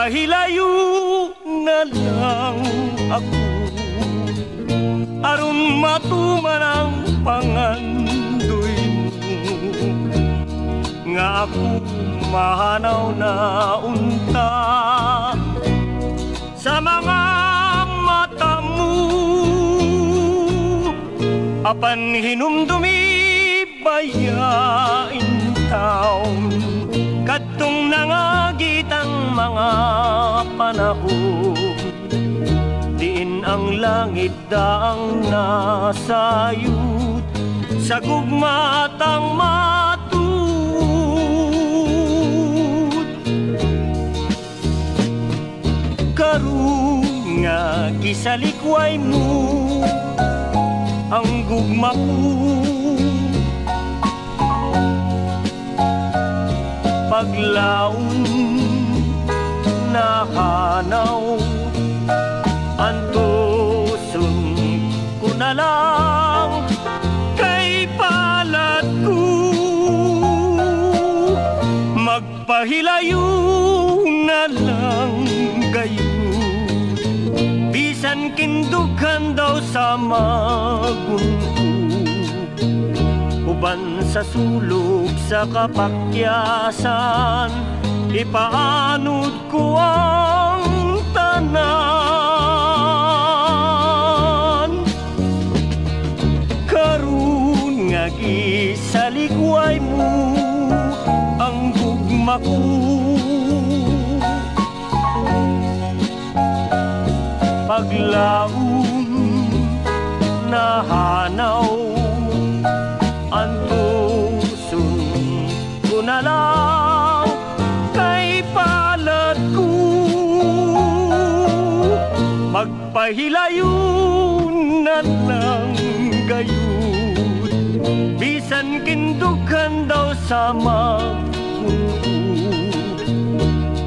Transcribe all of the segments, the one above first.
Magpahilayo na lang ako aron matuman ang pangandoy mo nga ako mahanaw na unta sa mga mata mo apan hinumdumi bayain taon kadtong nangagit ang mga panahon diin ang langit daang nasayut sa gugmatang matut karon nga gisalikway mo ang gugma ko paglaon nahanaw antuson ko na lang kay palad ko magpahilayo na lang gayon bisan kindughan daw sa magunko uban sa sulog sa kapakyasan ipaanod ko ang tanan karon nga gisalikway mo ang gugma ko paglaon nahanaw antuson ko na lang kay palad ko magpahilayo na lang gayon bisan kindughan daw sa magkunko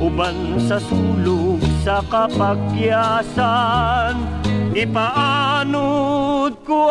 uban sa sulog sa kapakyasan ipaanod ko